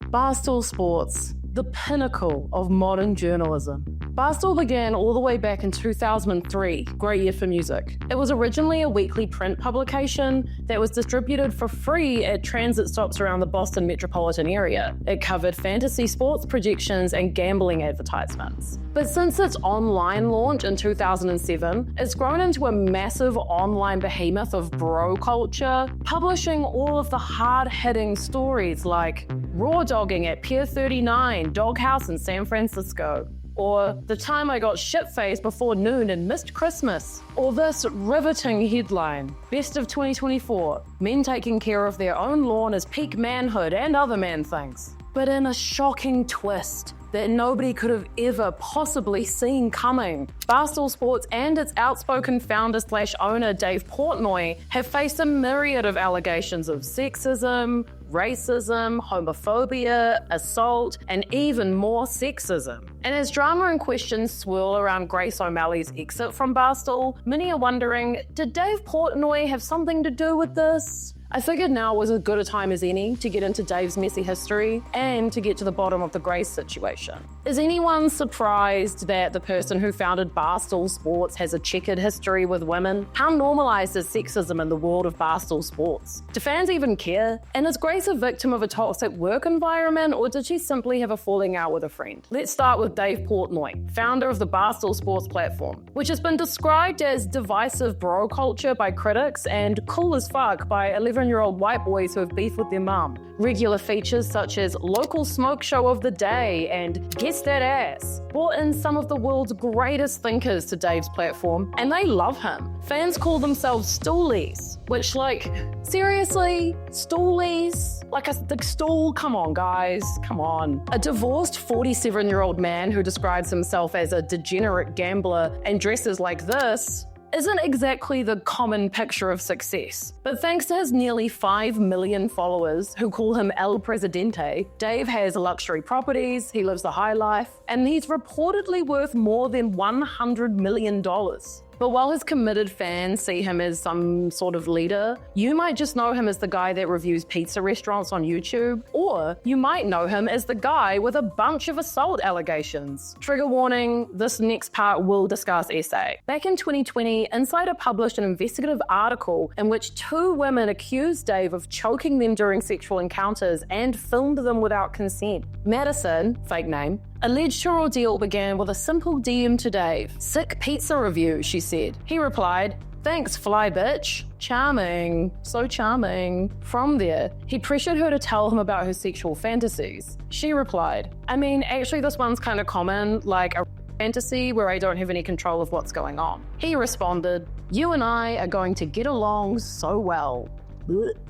Barstool Sports, the pinnacle of modern journalism. Barstool began all the way back in 2003, great year for music. It was originally a weekly print publication that was distributed for free at transit stops around the Boston metropolitan area. It covered fantasy sports projections and gambling advertisements. But since its online launch in 2007, it's grown into a massive online behemoth of bro culture, publishing all of the hard-hitting stories like raw dogging at Pier 39, Doghouse in San Francisco, or the time I got shit-faced before noon and missed Christmas, or this riveting headline, Best of 2024, men taking care of their own lawn as peak manhood and other man things. But in a shocking twist that nobody could have ever possibly seen coming, Barstool Sports and its outspoken founder/owner Dave Portnoy have faced a myriad of allegations of sexism, racism, homophobia, assault, and even more sexism. And as drama and questions swirl around Grace O'Malley's exit from Barstool, many are wondering, did Dave Portnoy have something to do with this? I figured now was as good a time as any to get into Dave's messy history and to get to the bottom of the Grace situation. Is anyone surprised that the person who founded Barstool Sports has a checkered history with women? How normalized is sexism in the world of Barstool Sports? Do fans even care? And is Grace a victim of a toxic work environment, or did she simply have a falling out with a friend? Let's start with Dave Portnoy, founder of the Barstool Sports platform, which has been described as divisive bro culture by critics and cool as fuck by 11-year-old white boys who have beef with their mum. Regular features such as local smoke show of the day and guess that ass brought in some of the world's greatest thinkers to Dave's platform, and they love him. Fans call themselves stoolies, which, like, seriously? Stoolies? Like the stool? Come on, guys, come on. A divorced 47-year-old man who describes himself as a degenerate gambler and dresses like this isn't exactly the common picture of success. But thanks to his nearly 5 million followers who call him El Presidente, Dave has luxury properties, he lives the high life, and he's reportedly worth more than $100 million. But while his committed fans see him as some sort of leader, you might just know him as the guy that reviews pizza restaurants on YouTube, or you might know him as the guy with a bunch of assault allegations. Trigger warning, this next part will discuss SA. Back in 2020, Insider published an investigative article in which 2 women accused Dave of choking them during sexual encounters and filmed them without consent. Madison, fake name, alleged her ordeal began with a simple DM to Dave. "Sick pizza review," she said. He replied, "Thanks, fly bitch. Charming. So charming." From there, he pressured her to tell him about her sexual fantasies. She replied, "I mean, actually this one's kind of common, like a fantasy where I don't have any control of what's going on." He responded, "You and I are going to get along so well."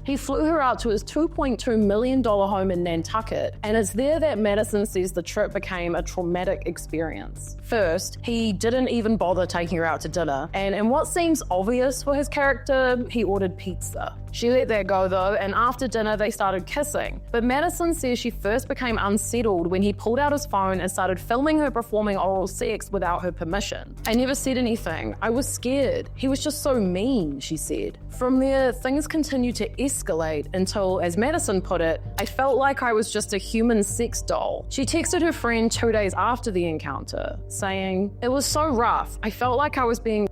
He flew her out to his $2.2 million home in Nantucket, and it's there that Madison says the trip became a traumatic experience. First, he didn't even bother taking her out to dinner, and in what seems obvious for his character, he ordered pizza. She let that go though, and after dinner they started kissing. But Madison says she first became unsettled when he pulled out his phone and started filming her performing oral sex without her permission. "I never said anything. I was scared. He was just so mean," she said. From there, things continued to escalate until, as Madison put it, "I felt like I was just a human sex doll." She texted her friend 2 days after the encounter, saying, "It was so rough. I felt like I was being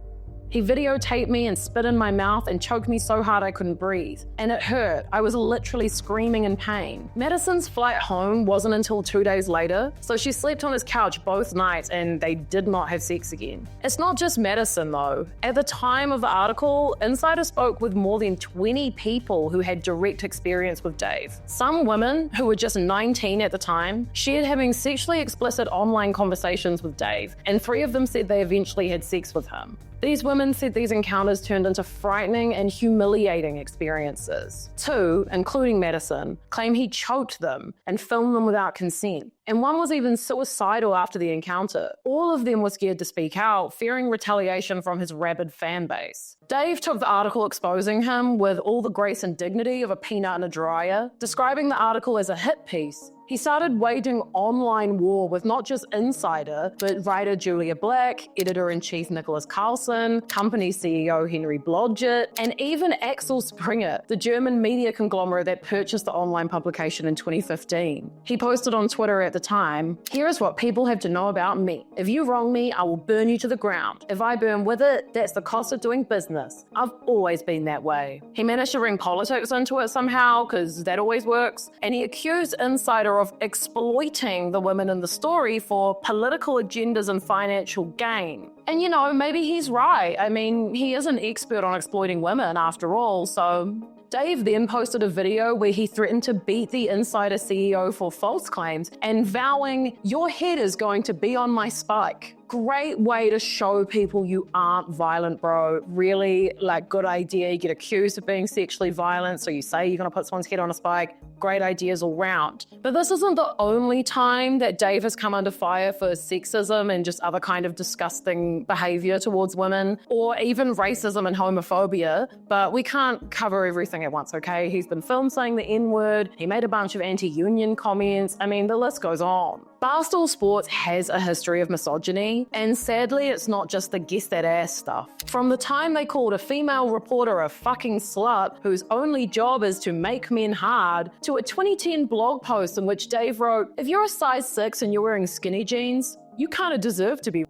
He videotaped me and spit in my mouth and choked me so hard I couldn't breathe. And it hurt. I was literally screaming in pain." Madison's flight home wasn't until 2 days later, so she slept on his couch both nights and they did not have sex again. It's not just Madison though. At the time of the article, Insider spoke with more than 20 people who had direct experience with Dave. Some women, who were just 19 at the time, shared having sexually explicit online conversations with Dave, and 3 of them said they eventually had sex with him. These women said these encounters turned into frightening and humiliating experiences. 2, including Madison, claim he choked them and filmed them without consent. And one was even suicidal after the encounter. All of them were scared to speak out, fearing retaliation from his rabid fan base. Dave took the article exposing him with all the grace and dignity of a peanut in a dryer, describing the article as a hit piece. He started waging online war with not just Insider, but writer Julia Black, editor-in-chief Nicholas Carlson, company CEO Henry Blodgett, and even Axel Springer, the German media conglomerate that purchased the online publication in 2015. He posted on Twitter at the time, "Here is what people have to know about me. If you wrong me, I will burn you to the ground. If I burn with it, that's the cost of doing business. I've always been that way." He managed to bring politics into it somehow, because that always works, and he accused Insider of exploiting the women in the story for political agendas and financial gain. And you know, maybe he's right. I mean, he is an expert on exploiting women after all, so... Dave then posted a video where he threatened to beat the Insider CEO for false claims and vowing, "Your head is going to be on my spike." Great way to show people you aren't violent, bro. Really, good idea. You get accused of being sexually violent, so you say you're gonna put someone's head on a spike. Great ideas all round. But this isn't the only time that Dave has come under fire for sexism and just other kind of disgusting behavior towards women, or even racism and homophobia. But we can't cover everything at once, okay? He's been filmed saying the N-word. He made a bunch of anti-union comments. I mean, the list goes on. Barstool Sports has a history of misogyny, and sadly, it's not just the guess that ass stuff. From the time they called a female reporter a fucking slut whose only job is to make men hard, to a 2010 blog post in which Dave wrote, "If you're a size 6 and you're wearing skinny jeans, you kind of deserve to be."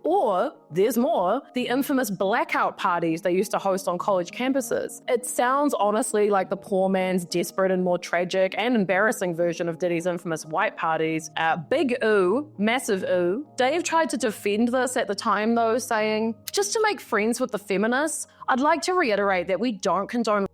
Or, there's more, the infamous blackout parties they used to host on college campuses. It sounds honestly like the poor man's desperate and more tragic and embarrassing version of Diddy's infamous white parties. Big ooh, massive ooh. Dave tried to defend this at the time though, saying, "Just to make friends with the feminists, I'd like to reiterate that we don't condone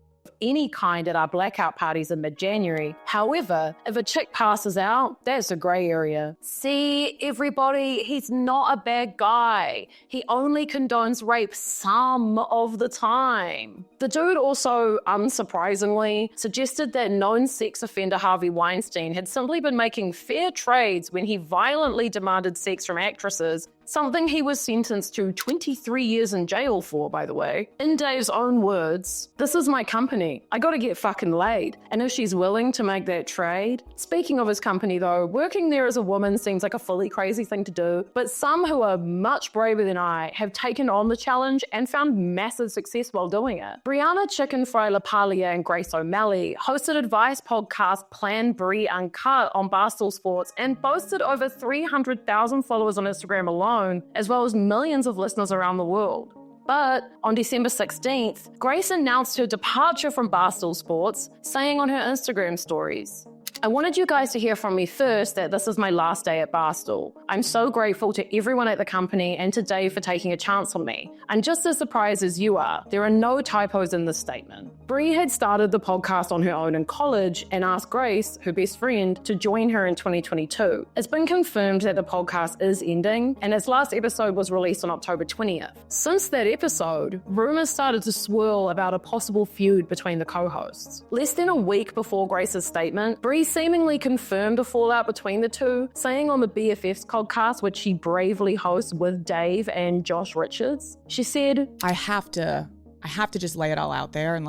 any kind at our blackout parties in mid-January. However, if a chick passes out, that's a grey area." See, everybody, he's not a bad guy. He only condones rape some of the time. The dude also, unsurprisingly, suggested that known sex offender Harvey Weinstein had simply been making fair trades when he violently demanded sex from actresses, something he was sentenced to 23 years in jail for, by the way. In Dave's own words, "This is my company. I gotta get fucking laid. And if she's willing to make that trade..." Speaking of his company though, working there as a woman seems like a fully crazy thing to do, but some who are much braver than I have taken on the challenge and found massive success while doing it. Brianna Chicken Fry LaPaglia and Grace O'Malley hosted advice podcast Plan Bri Uncut on Barstool Sports and boasted over 300,000 followers on Instagram alone, as well as millions of listeners around the world. But on December 16th, Grace announced her departure from Barstool Sports, saying on her Instagram stories, "I wanted you guys to hear from me first that this is my last day at Barstool. I'm so grateful to everyone at the company and to Dave for taking a chance on me. I'm just as surprised as you are. There are no typos in this statement." Bri had started the podcast on her own in college and asked Grace, her best friend, to join her in 2022. It's been confirmed that the podcast is ending, and its last episode was released on October 20th. Since that episode, rumors started to swirl about a possible feud between the co-hosts. Less than a week before Grace's statement, Bri seemingly confirmed a fallout between the two, saying on the BFFs podcast, which she bravely hosts with Dave and Josh Richards, she said, I have to just lay it all out there and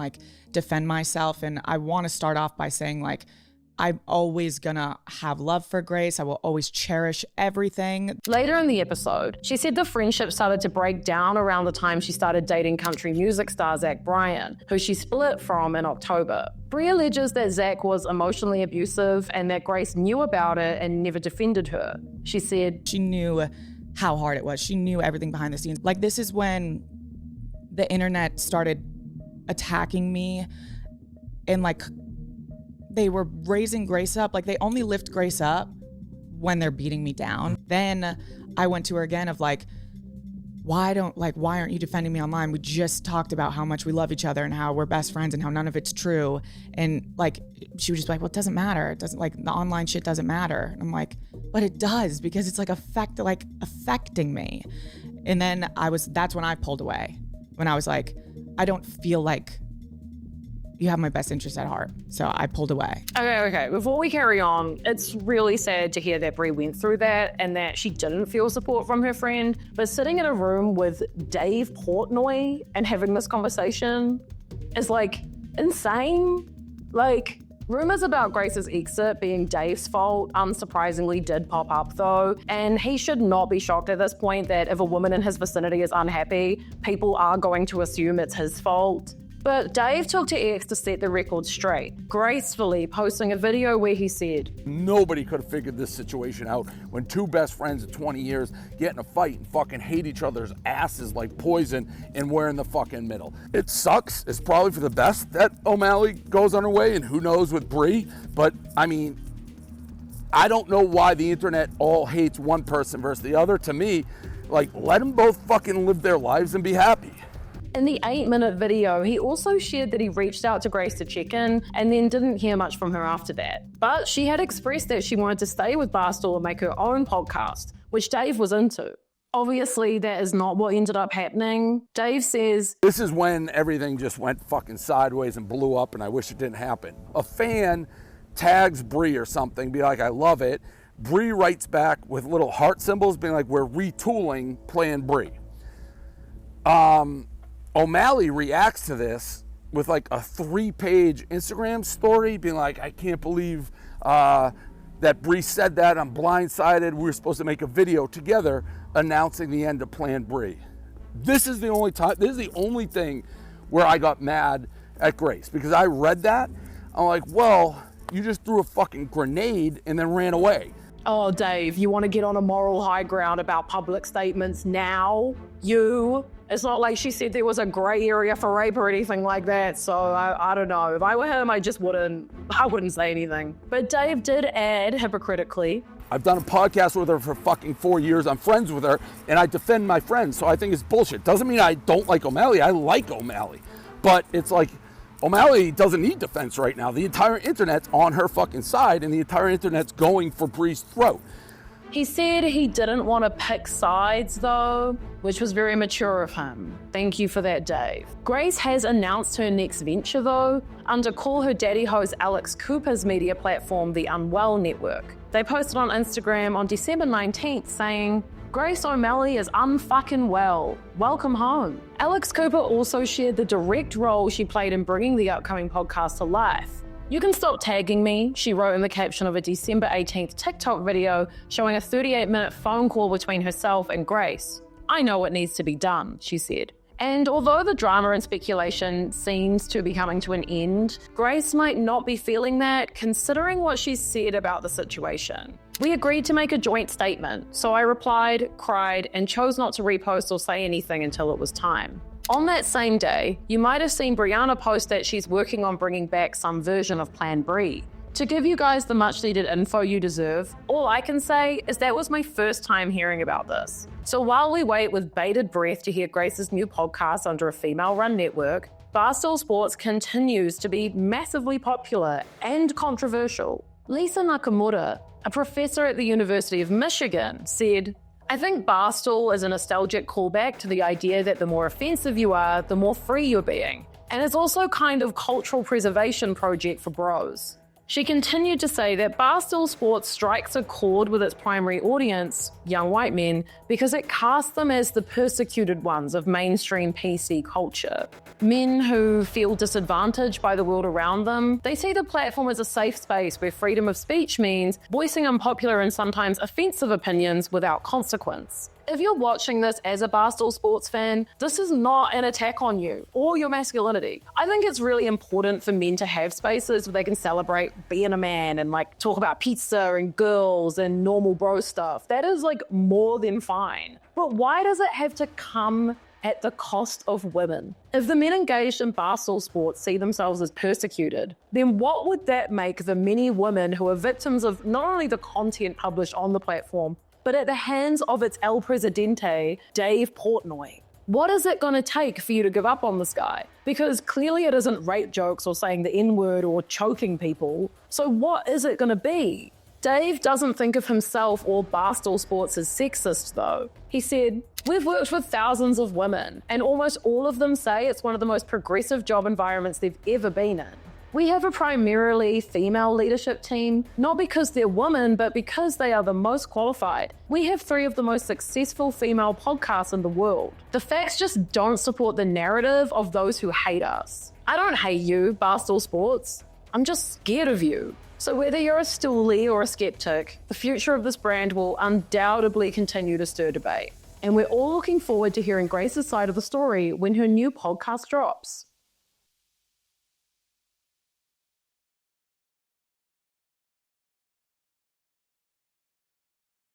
defend myself. And I want to start off by saying I'm always gonna have love for Grace. I will always cherish everything. Later in the episode, she said the friendship started to break down around the time she started dating country music star Zach Bryan, who she split from in October. Bri alleges that Zach was emotionally abusive and that Grace knew about it and never defended her. She said, she knew how hard it was. She knew everything behind the scenes. This is when the internet started attacking me and they were raising Grace up. They only lift Grace up when they're beating me down. Then I went to her again of why aren't you defending me online? We just talked about how much we love each other and how we're best friends and how none of it's true. And she was just well, it doesn't matter. It doesn't the online shit doesn't matter. And I'm but it does, because it's affecting me. And then that's when I pulled away. When I was I don't feel you have my best interest at heart. So I pulled away. Okay. Before we carry on, it's really sad to hear that Bri went through that and that she didn't feel support from her friend. But sitting in a room with Dave Portnoy and having this conversation is like insane. Like, rumors about Grace's exit being Dave's fault unsurprisingly did pop up though, and he should not be shocked at this point that if a woman in his vicinity is unhappy, people are going to assume it's his fault. But Dave took to X to set the record straight, gracefully posting a video where he said, "Nobody could have figured this situation out when two best friends of 20 years get in a fight and fucking hate each other's asses like poison and we're in the fucking middle. It sucks. It's probably for the best that O'Malley goes on her way, and who knows with Bri, but I mean, I don't know why the internet all hates one person versus the other. To me, like, let them both fucking live their lives and be happy." In the 8-minute video, he also shared that he reached out to Grace to check in and then didn't hear much from her after that. But she had expressed that she wanted to stay with Barstool and make her own podcast, which Dave was into. Obviously, that is not what ended up happening. Dave says, "This is when everything just went fucking sideways and blew up, and I wish it didn't happen. A fan tags Bri or something, be like, 'I love it.' Bri writes back with little heart symbols being like, 'We're retooling Plan Bri.' O'Malley reacts to this with like a 3-page Instagram story being like, 'I can't believe that Bri said that. I'm blindsided. We were supposed to make a video together announcing the end of Plan Bri.' This is the only thing where I got mad at Grace, because I read that. I'm like, well, you just threw a fucking grenade and then ran away. Oh, Dave, you want to get on a moral high ground about public statements now? It's not like she said there was a gray area for rape or anything like that, so I don't know. If I were him, I wouldn't say anything. But Dave did add, hypocritically, I've done a podcast with her for fucking 4 years. I'm friends with her, and I defend my friends, so I think it's bullshit. Doesn't mean I don't like O'Malley. I like O'Malley. But it's like, O'Malley doesn't need defense right now. The entire internet's on her fucking side, and the entire internet's going for Bri's throat. He said he didn't want to pick sides though, which was very mature of him. Thank you for that, Dave. Grace has announced her next venture though, under Call Her Daddy host Alex Cooper's media platform, The Unwell Network. They posted on Instagram on December 19th saying, "Grace O'Malley is unfucking well. Welcome home." Alex Cooper also shared the direct role she played in bringing the upcoming podcast to life. "You can stop tagging me," she wrote in the caption of a December 18th TikTok video showing a 38-minute phone call between herself and Grace. "I know what needs to be done," she said. And although the drama and speculation seems to be coming to an end, Grace might not be feeling that, considering what she said about the situation. "We agreed to make a joint statement, so I replied, cried, and chose not to repost or say anything until it was time." On that same day, you might have seen Brianna post that she's working on bringing back some version of Plan Bri. To give you guys the much needed info you deserve, all I can say is that was my first time hearing about this. So while we wait with bated breath to hear Grace's new podcast under a female-run network, Barstool Sports continues to be massively popular and controversial. Lisa Nakamura, a professor at the University of Michigan, said, "I think Barstool is a nostalgic callback to the idea that the more offensive you are, the more free you're being. And it's also kind of cultural preservation project for bros." She continued to say that Barstool Sports strikes a chord with its primary audience, young white men, because it casts them as the persecuted ones of mainstream PC culture. Men who feel disadvantaged by the world around them, they see the platform as a safe space where freedom of speech means voicing unpopular and sometimes offensive opinions without consequence. If you're watching this as a Barstool Sports fan, this is not an attack on you or your masculinity. I think it's really important for men to have spaces where they can celebrate being a man and like talk about pizza and girls and normal bro stuff. That is like more than fine. But why does it have to come at the cost of women? If the men engaged in Barstool Sports see themselves as persecuted, then what would that make the many women who are victims of not only the content published on the platform, but at the hands of its El Presidente, Dave Portnoy? What is it going to take for you to give up on this guy? Because clearly it isn't rape jokes or saying the N-word or choking people. So what is it going to be? Dave doesn't think of himself or Barstool Sports as sexist, though. He said, "We've worked with thousands of women, and almost all of them say it's one of the most progressive job environments they've ever been in. We have a primarily female leadership team, not because they're women, but because they are the most qualified. We have 3 of the most successful female podcasts in the world. The facts just don't support the narrative of those who hate us. I don't hate you, Barstool Sports. I'm just scared of you." So whether you're a stoolie or a skeptic, the future of this brand will undoubtedly continue to stir debate. And we're all looking forward to hearing Grace's side of the story when her new podcast drops.